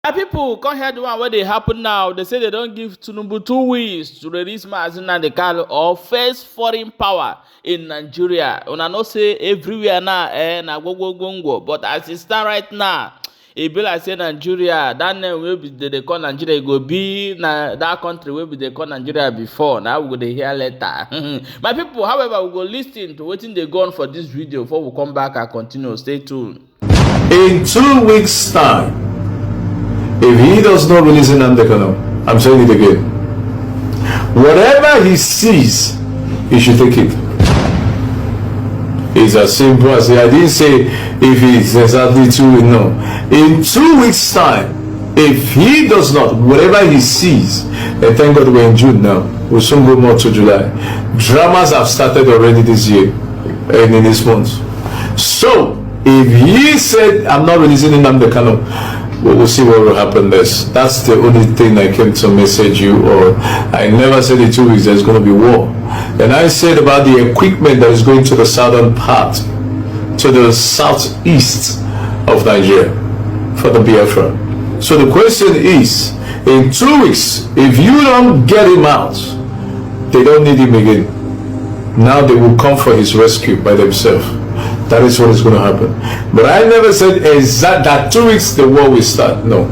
People come here the one where they happen now. They say they don't give Tinubu 2 weeks to release Mazi Nnamdi Kanu or face foreign power in Nigeria. Una no say everywhere now, na go. But as it stand right now, it be like say Nigeria, that name will be they call Nigeria, it go be na that country will be they call Nigeria before. Now we go dey hear later. My people, however, we go listen to wetin they go on for this video before we come back and continue. Stay tuned. In 2 weeks' time, if he does not release Nnamdi Kanu, I'm saying it again, whatever he sees, he should take it. It's as simple as I didn't say if it's exactly 2 weeks, no. In 2 weeks' time, if he does not, whatever he sees, and thank God we're in June now, we'll soon go more to July. Dramas have started already this year and in this month. So, if he said, I'm not releasing Nnamdi Kanu, we'll see what will happen next. That's the only thing I came to message you. Or I never said in 2 weeks there's going to be war. And I said about the equipment that is going to the southern part, to the southeast of Nigeria for the Biafra. So the question is, in 2 weeks, if you don't get him out, they don't need him again. Now they will come for his rescue by themselves. That is what is going to happen. But I never said exact that 2 weeks the war will start. No.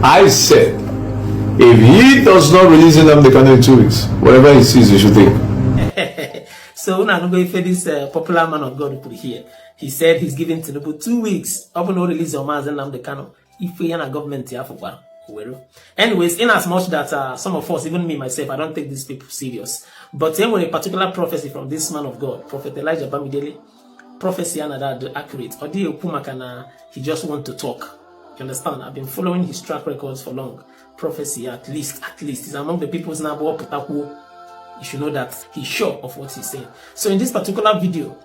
I said, if he does not release Nnamdi Kanu in 2 weeks, whatever he sees, he should take. So now I'm going for this popular man of God put here. He said he's giving Tinubu 2 weeks. Open no release of Mazi Nnamdi Kanu. If we are a government here for one. Anyways, in as much that some of us, even me myself, I don't take these people serious. But then when a particular prophecy from this man of God, Prophet Elijah Bamidele, prophecy and that accurate, or the Pumakana, he just want to talk. You understand? I've been following his track records for long. Prophecy, at least, is among the people's now. You should know that he's sure of what he's saying. So in this particular video,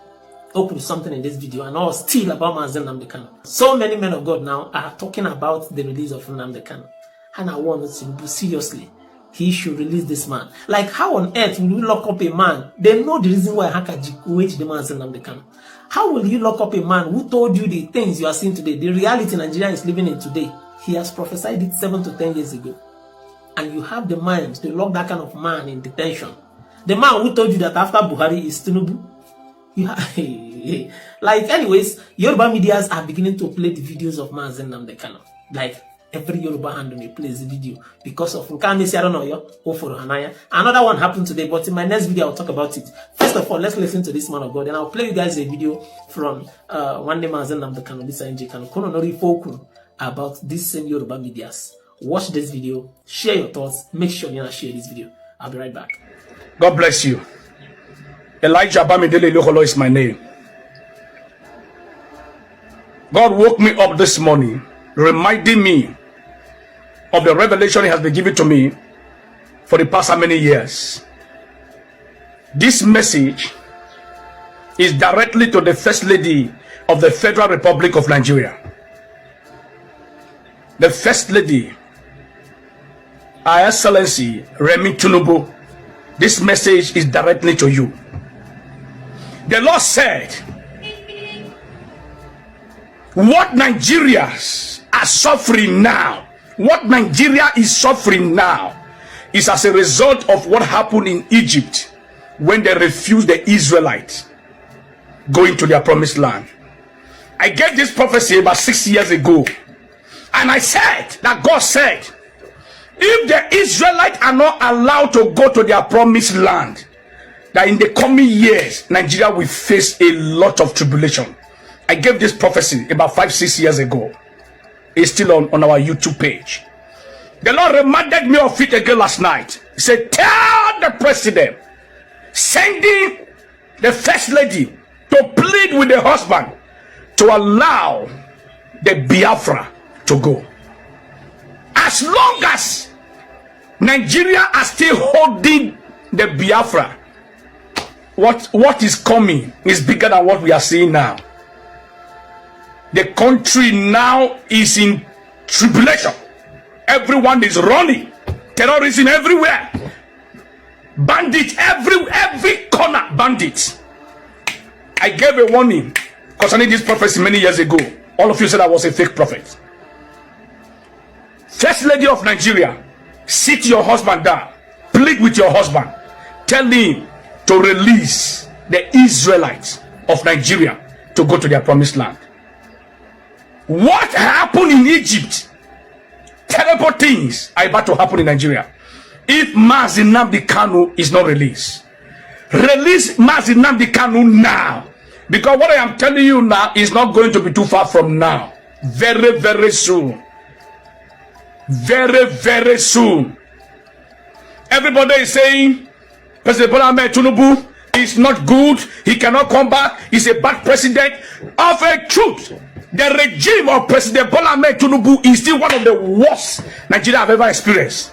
open something in this video and all still about Mazi Nnamdi Kanu. So many men of God now are talking about the release of Nnamdi Kanu. And I want to do seriously. He should release this man. Like, how on earth will you lock up a man? They know the reason why Hakaji wait the man Nnamdi Kanu. How will you lock up a man who told you the things you are seeing today, the reality Nigeria is living in today? He has prophesied it 7 to 10 years ago. And you have the mind to lock that kind of man in detention. The man who told you that after Buhari is Tinubu. You have, like, anyways, Yoruba medias are beginning to play the videos of Mazi Nnamdi Kanu. Like, every Yoruba hand may plays the video because of Nkamesi, I don't know, Hanaya. Another one happened today, but in my next video, I'll talk about it. First of all, let's listen to this man of God, and I'll play you guys a video from one day Mazi Nnamdi Kanu, this NJ Kanu, Kono Nori Foku, about this same Yoruba medias. Watch this video, share your thoughts, make sure you share this video. I'll be right back. God bless you. Elijah Bamidele Lokolo is my name. God woke me up this morning, reminding me of the revelation he has been giving to me for the past how many years. This message is directly to the First Lady of the Federal Republic of Nigeria. The First Lady, Her Excellency Remi Tinubu. This message is directly to you. The Lord said, what Nigerians are suffering now, what Nigeria is suffering now, is as a result of what happened in Egypt when they refused the Israelites going to their promised land. I gave this prophecy about 6 years ago, and I said that God said, if the Israelites are not allowed to go to their promised land, that in the coming years, Nigeria will face a lot of tribulation. I gave this prophecy about 5-6 years ago. It's still on our YouTube page. The Lord reminded me of it again last night. He said, tell the president, sending the First Lady to plead with the husband to allow the Biafra to go. As long as Nigeria are still holding the Biafra, what is coming is bigger than what we are seeing now. The country now is in tribulation. Everyone is running. Terrorism everywhere. Bandits every corner. Bandits. I gave a warning concerning this prophecy many years ago. All of you said I was a fake prophet. First Lady of Nigeria, sit your husband down. Plead with your husband. Tell him to release the Israelites of Nigeria to go to their promised land. What happened in Egypt? Terrible things are about to happen in Nigeria. If Mazi Nnamdi Kanu is not released, release Mazi Nnamdi Kanu now. Because what I am telling you now is not going to be too far from now. Very, very soon. Very, very soon. Everybody is saying President Bola Ahmed Tinubu is not good. He cannot come back. He's a bad president. Of a truth, the regime of President Bola Ahmed Tinubu is still one of the worst Nigeria have ever experienced.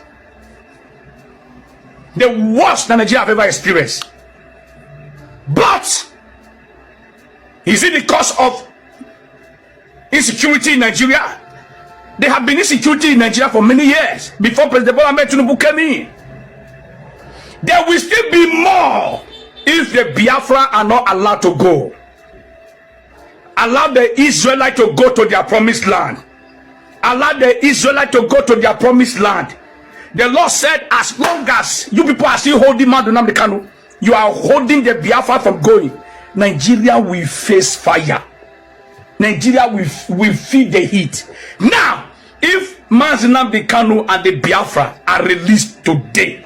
The worst that Nigeria have ever experienced. But is it because of insecurity in Nigeria? There have been insecurity in Nigeria for many years before President Bola Ahmed Tinubu came in. There will still be more if the Biafra are not allowed to go. Allow the Israelites to go to their promised land. Allow the Israelites to go to their promised land. The Lord said, as long as you people are still holding Nnamdi Kanu, you are holding the Biafra from going, Nigeria will face fire. Nigeria will feel the heat. Now, if Mazi Nnamdi Kanu and the Biafra are released today,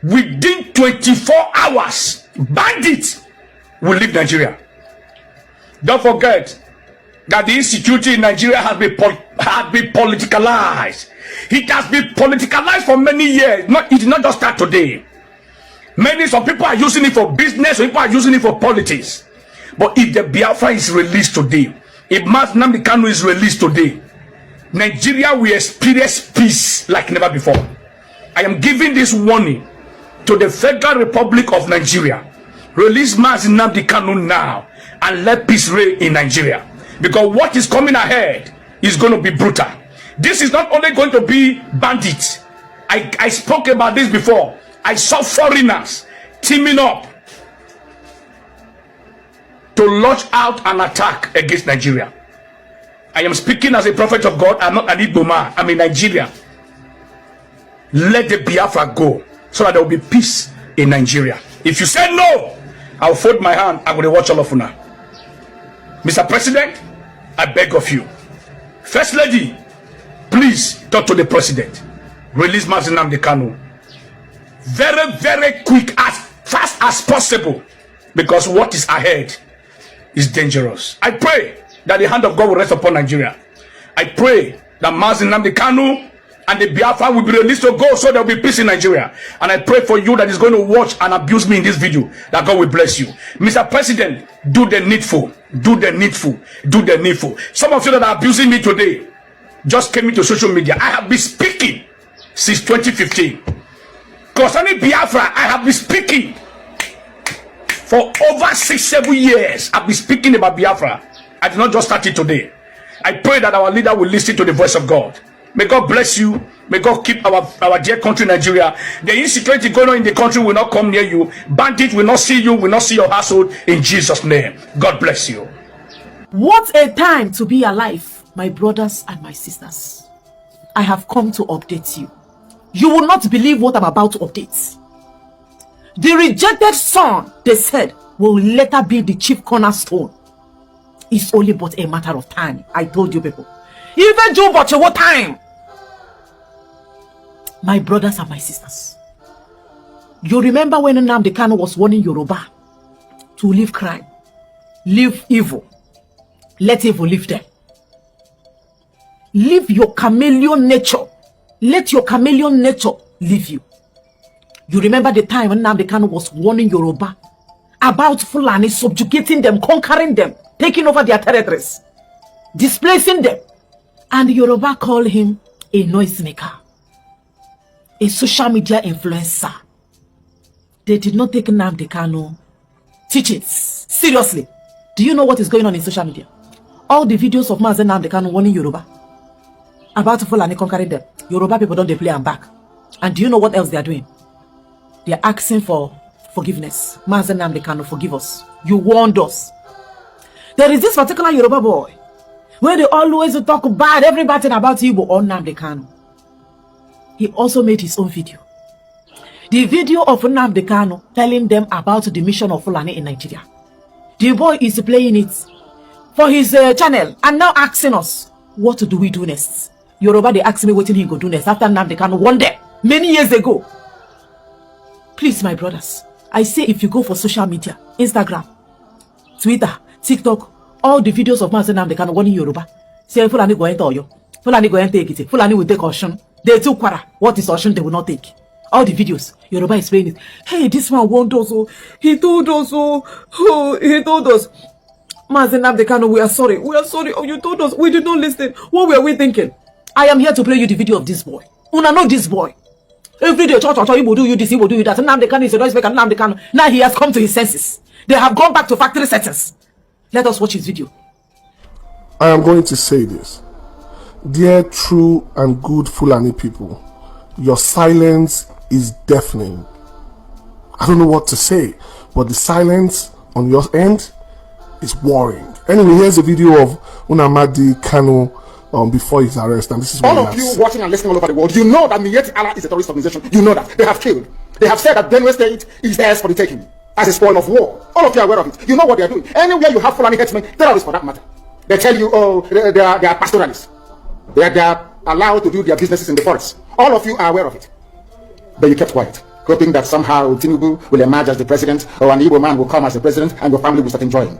within 24 hours, bandits will leave Nigeria. Don't forget that the insecurity in Nigeria has been politicalized. It has been politicalized for many years. It did not just start today. Some people are using it for business, some people are using it for politics. But if the Biafra is released today, if Mazi Nnamdi Kanu is released today, Nigeria will experience peace like never before. I am giving this warning to the Federal Republic of Nigeria. Release Mazi Nnamdi Kanu now and let peace reign in Nigeria. Because what is coming ahead is going to be brutal. This is not only going to be bandits. I spoke about this before. I saw foreigners teaming up to launch out an attack against Nigeria. I am speaking as a prophet of God. I'm not an Igbo man. I'm in Nigeria. Let the Biafra go so that there will be peace in Nigeria. If you say no, I'll fold my hand. I'm going to watch all of you now. Mr. President, I beg of you. First Lady, please talk to the President. Release Mazi Nnamdi Kanu. Very, very quick, as fast as possible. Because what is ahead is dangerous. I pray that the hand of God will rest upon Nigeria. I pray that Mazi Nnamdi Kanu and the Biafra will be released to go so there will be peace in Nigeria. And I pray for you that is going to watch and abuse me in this video, that God will bless you. Mr. President, do the needful. Do the needful. Do the needful. Some of you that are abusing me today just came into social media. I have been speaking since 2015. Concerning Biafra, I have been speaking for over 6-7 years. I've been speaking about Biafra. I did not just start it today. I pray that our leader will listen to the voice of God. May God bless you. May God keep our dear country, Nigeria. The insecurity going on in the country will not come near you. Bandits will not see you, will not see your household. In Jesus' name, God bless you. What a time to be alive, my brothers and my sisters. I have come to update you. You will not believe what I'm about to update. The rejected son, they said, will later be the chief cornerstone. It's only but a matter of time. I told you people. Even Joe Butcher, what time? My brothers and my sisters. You remember when Nnamdi Kanu was warning Yoruba to leave crime, leave evil, let evil live them. Leave your chameleon nature. Let your chameleon nature leave you. You remember the time when Nnamdi Kanu was warning Yoruba about Fulani subjugating them, conquering them, taking over their territories, displacing them. And Yoruba called him a noisemaker, a social media influencer. They did not take Nnamdi Kanu teachings seriously. Do you know what is going on in social media? All the videos of Mazi Nnamdi Kanu warning Yoruba about Fulani conquering them. Yoruba people don't they play and back. And do you know what else they are doing? They are asking for forgiveness. Mazi Nnamdi Kanu, forgive us. You warned us. There is this particular Yoruba boy. where they always talk bad, everybody about Igbo or Nnamdi Kanu. He also made his own video. The video of Nnamdi Kanu telling them about the mission of Fulani in Nigeria. The boy is playing it for his channel and now asking us, what do we do next? Yoruba, they asked me what he go do next after Nnamdi Kanu one day, many years ago. Please, my brothers, I say if you go for social media, Instagram, Twitter, TikTok, all the videos of Mazi Nnamdi Kanu warning Yoruba, say Fulani go enter Oyo, Fulani go enter Ekiti, Fulani will take Osun. They took Kwara. What is Osun? They will not take. All the videos, Yoruba is playing it. Hey, this man warned us. He told us. He told us. Mazi Nnamdi Kanu, we are sorry. We are sorry. Oh, you told us. We did not listen. What were we thinking? I am here to play you the video of this boy. Una know this boy. Every day, he will do you this, he will do you that. Nnamdi Kanu is a noise maker. Nnamdi Kanu. Now he has come to his senses. They have gone back to factory settings. Let us watch his video. I am going to say this. Dear true and good Fulani people, your silence is deafening. I don't know what to say, but the silence on your end is worrying. Anyway, here's a video of Nnamdi Kanu before his arrest, and this is what all of you watching and listening all over the world, you know that Miyetti Allah is a terrorist organization. You know that. They have killed. They have said that Benue State is theirs for the taking as a spoil of war. All of you are aware of it. You know what they are doing. Anywhere you have Fulani headsmen, terrorists for that matter, they tell you, oh, they are pastoralists. They are allowed to do their businesses in the forest. All of you are aware of it. But you kept quiet, hoping that somehow Tinubu will emerge as the president, or an Igbo man will come as the president, and your family will start enjoying.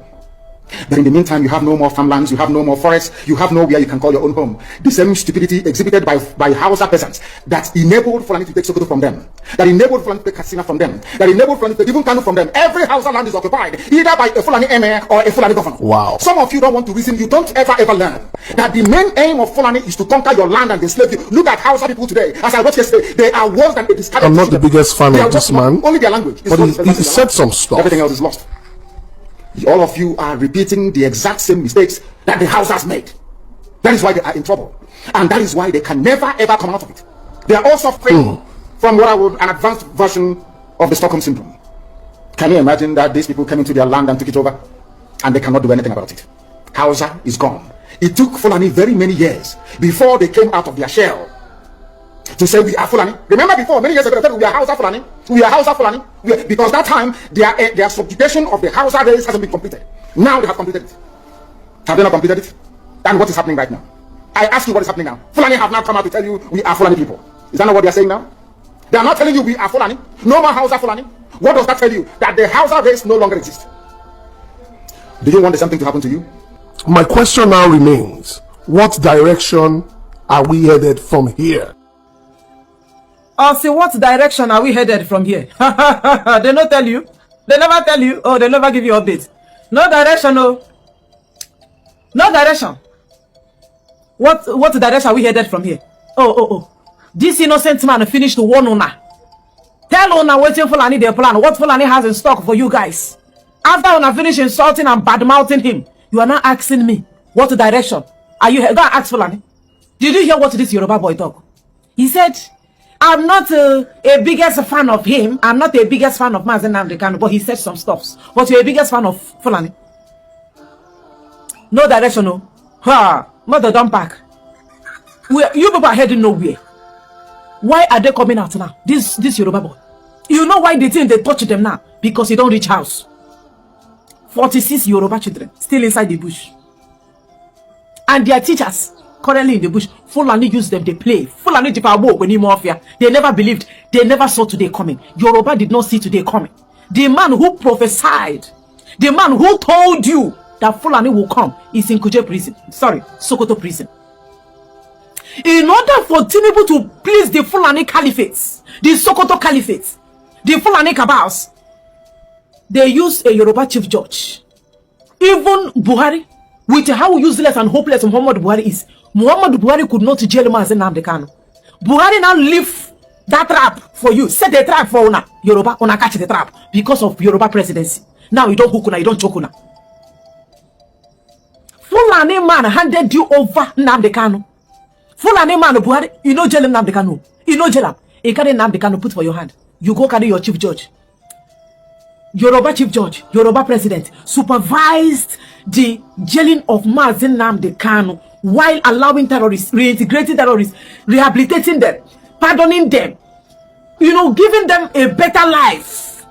But in the meantime, you have no more farmlands, you have no more forests, you have nowhere you can call your own home. The same stupidity exhibited by Hausa peasants that enabled Fulani to take Sokoto from them, that enabled Fulani to take Katsina from them, that enabled Fulani to take even Kanu from them. Every Hausa land is occupied, either by a Fulani emir or a Fulani governor. Wow. Some of you don't want to reason, you don't ever learn that the main aim of Fulani is to conquer your land and enslave you. Look at Hausa people today. As I watched yesterday, they are worse than a discarded. I'm not the biggest fan of this man. Only their language. But he said some stuff. Everything else is lost. All of you are repeating the exact same mistakes that the Hausas made. That is why they are in trouble. And that is why they can never ever come out of it. They are all suffering from what I would an advanced version of the Stockholm Syndrome. Can you imagine that these people came into their land and took it over? And they cannot do anything about it. Hausa is gone. It took Fulani very many years before they came out of their shell to say we are Fulani. Remember before, many years ago, they said we are Hausa Fulani. We are Hausa Fulani. Because that time, their subjugation of the Hausa race hasn't been completed. Now they have completed it. Have they not completed it? And what is happening right now? I ask you what is happening now. Fulani have now come out to tell you we are Fulani people. Is that not what they are saying now? They are not telling you we are Fulani. No more Hausa Fulani. What does that tell you? That the Hausa race no longer exists. Do you want something to happen to you? My question now remains, what direction are we headed from here? I'll say, what direction are we headed from here? They not tell you. They never tell you. Oh, they never give you updates. No direction, no. No direction. What direction are we headed from here? Oh. This innocent man finished to warn Una. Tell Una waiting Fulani their plan. What Fulani has in stock for you guys. After Una finish insulting and bad-mouthing him, you are now asking me, what direction are you headed? Go and ask Fulani. Did you hear what this Yoruba boy talk? He said, I'm not a biggest fan of him. I'm not a biggest fan of Mazi Nnamdi Kanu, but he said some stuffs. But you're a biggest fan of Fulani. No direction, no. Ha! Mother don't pack. You people are heading nowhere. Why are they coming out now? This Yoruba boy. You know why they think they touch them now? Because he don't reach house. 46 Yoruba children still inside the bush. And their teachers currently in the bush. Fulani use them, they play. Fulani they never believed, they never saw today coming. Yoruba did not see today coming. The man who prophesied, the man who told you that Fulani will come is in Kuje prison. Sorry, Sokoto prison. In order for Tinubu to please the Fulani caliphates, the Sokoto caliphates, the Fulani cabals, they use a Yoruba chief judge. Even Buhari, with how useless and hopeless Muhammad Buhari is, Muhammad Buhari could not jail Mazi Nnamdi Kanu. Buhari now leave that trap for you. Set the trap for Una. Yoruba, Una catch the trap because of Yoruba presidency. Now you don't hook Una, you don't choke Una. Fulani man handed you over Nnamdi Kanu. Fulani man Buhari, you know jail Nnamdi Kanu. You know jail him. You carry Nnamdi Kanu put for your hand. You go carry your chief judge. Yoruba chief judge, Yoruba president, supervised the jailing of Mazi Nnamdi Kanu while allowing terrorists, reintegrating terrorists, rehabilitating them, pardoning them, giving them a better life.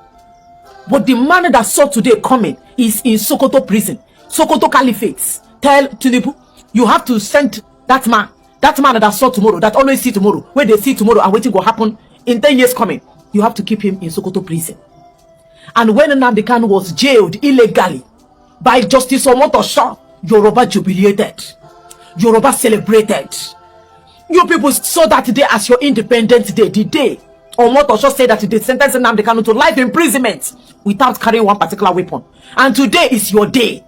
But the man that saw today coming is in Sokoto prison, Sokoto Caliphate. Tell Tinubu, you have to send that man that saw tomorrow, that always see tomorrow, where they see tomorrow and waiting will happen in 10 years coming. You have to keep him in Sokoto prison. And when Nnamdi Kanu was jailed illegally by Justice Omotosho, Yoruba jubilated. Yoruba celebrated. You people saw that day as your Independence Day. The day Omotosho said that they sentenced Nnamdi Kanu to life imprisonment without carrying one particular weapon. And today is your day.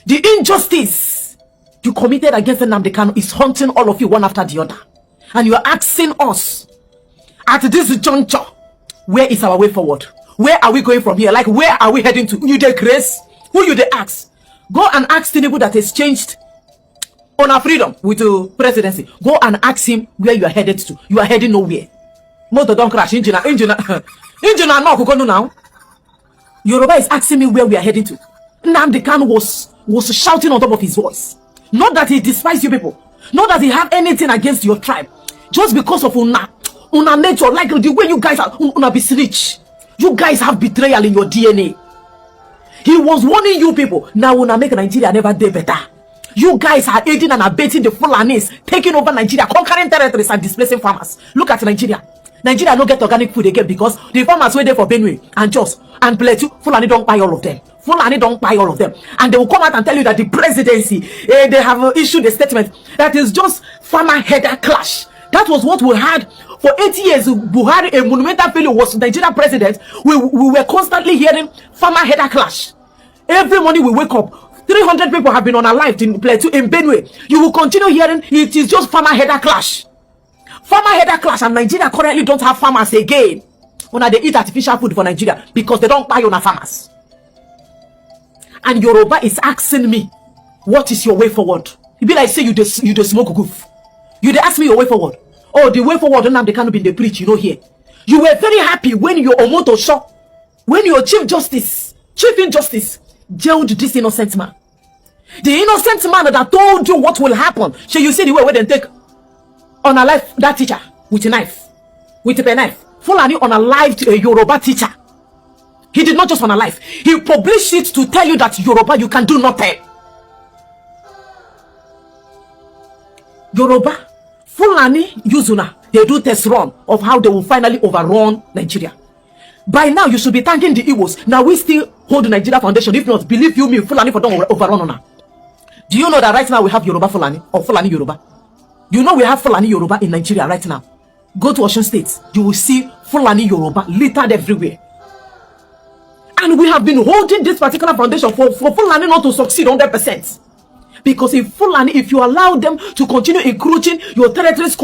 The injustice you committed against Nnamdi Kanu is haunting all of you one after the other. And you are asking us at this juncture, where is our way forward? Where are we going from here? Like, where are we heading to? You the grace? Who you the ask? Go and ask Tinubu that has changed on our freedom with the presidency. Go and ask him where you are headed to. You are heading nowhere. Motor don't crash. Engine no now. Yoruba is asking me where we are heading to. Nnamdi Kanu was shouting on top of his voice. Not that he despised you people. Not that he had anything against your tribe. Just because of una nature, like the way you guys are una be rich. You guys have betrayal in your DNA. He was warning you people. Now una make Nigeria never do better. You guys are aiding and abetting the Fulanis, taking over Nigeria, conquering territories and displacing farmers. Look at Nigeria. Nigeria don't get organic food again because the farmers were there for Benue and Jos and Plateau. Fulani don't buy all of them. Fulani don't buy all of them. And they will come out and tell you that the presidency, they have issued a statement that is just farmer header clash. That was what we had for 80 years. Buhari, a monumental failure, was Nigeria president. We were constantly hearing farmer header clash. Every morning we wake up, 300 people have been unalived in Plateau, in Benue. You will continue hearing it is just farmer header clash. Farmer header clash, and Nigeria currently don't have farmers again. When they eat artificial food for Nigeria because they don't buy on farmers. And Yoruba is asking me, what is your way forward? You be like, say you the smoke goof. You they ask me your way forward. Oh, the way forward, Nnamdi Kanu been the preach, here. You were very happy when your Omotosho, when your chief injustice, jailed this innocent man. The innocent man that told you what will happen. So you see the way where they take on a life that teacher with a knife, with a penknife. Fulani on a live Yoruba teacher. He did not just on a life. He published it to tell you that Yoruba, you can do nothing. Yoruba, Fulani, Yuzuna, they do test run of how they will finally overrun Nigeria. By now, you should be thanking the Igbos. Now we still hold the Nigeria foundation. If not, believe you me, Fulani for don't overrun on her. Do you know that right now we have Yoruba Fulani or Fulani Yoruba? You know we have Fulani Yoruba in Nigeria right now. Go to Osun State, you will see Fulani Yoruba littered everywhere. And we have been holding this particular foundation for Fulani not to succeed 100%. Because if you allow them to continue encroaching your territories,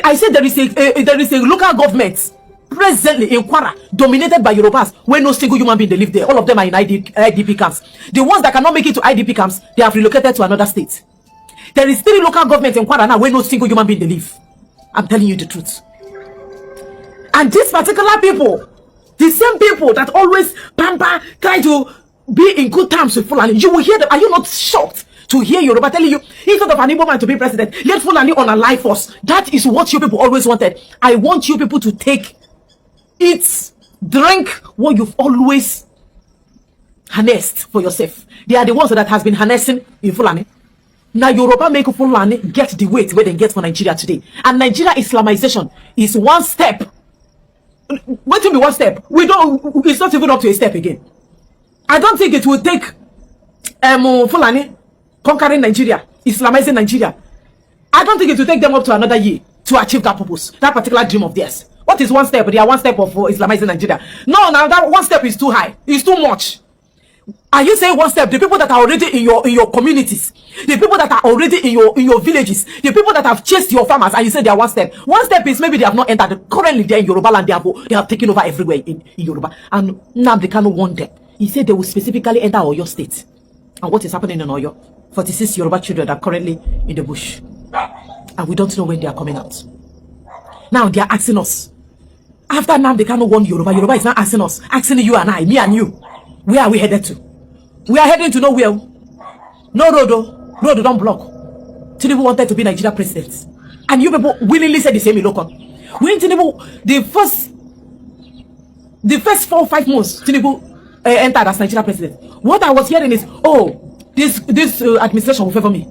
I said there is a local government presently in Kwara dominated by Yorubas where no single human being they live there. All of them are in IDP camps. The ones that cannot make it to IDP camps, they have relocated to another state. There is still local government in Kwara now where no single human being they live. I'm telling you the truth. And these particular people, the same people that always pamper, try to be in good terms with Fulani, you will hear them. Are you not shocked to hear Yoruba telling you, instead of an Igbo man to be president, let Fulani on a life force? That is what you people always wanted. I want you people to eat, drink what you've always harnessed for yourself. They are the ones that has been harnessing in Fulani. Now Yoruba make Fulani get the weight where they get for Nigeria today. And Nigeria Islamization is one step. What will be one step? It's not even up to a step again. I don't think it will take Fulani conquering Nigeria, Islamizing Nigeria. I don't think it will take them up to another year to achieve that purpose, that particular dream of theirs. What is one step? They are one step of Islamizing Nigeria. No, now that one step is too high. It's too much. Are you saying one step? The people that are already in your communities, the people that are already in your villages, the people that have chased your farmers, and you say they are one step. One step is maybe they have not entered. Currently, they are in Yoruba land. They have taken over everywhere in Yoruba. And Nnamdi Kanu warned them. He said they will specifically enter Oyo State. And what is happening in Oyo? 46 Yoruba children are currently in the bush. And we don't know when they are coming out. Now they are asking us, After Nnamdi Kanu won Yoruba, Yoruba is now asking us, asking you and I, me and you, where are we headed to? We are heading to nowhere. No road, oh. Road don't block. Tinubu wanted to be Nigeria president. And you people willingly said the same in local. When Tinubu, the first 4 or 5 months, Tinubu entered as Nigeria president. What I was hearing is, oh, this administration will favor me.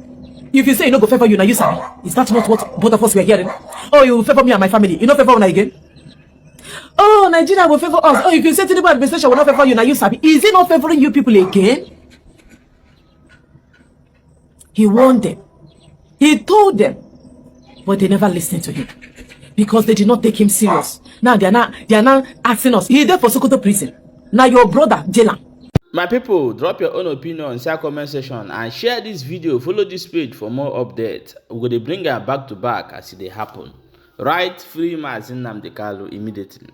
If you say you no go favor you, now you sabi. Is that not what both of us were hearing? Oh, you will favor me and my family. You no favor una again? Oh, Nigeria will favor us. Oh, if you say Tinubu administration will not favor you, now you sabi. Is it not favoring you people again? He warned them. He told them. But they never listened to him. Because they did not take him serious. Now they are now asking us. He is there for Sokoto prison. Now your brother, Jailer. My people, drop your own opinion inside comment section and share this video. Follow this page for more updates. We're going to bring her back to back as it happen. Right, free Mazi Nnamdi Kanu immediately.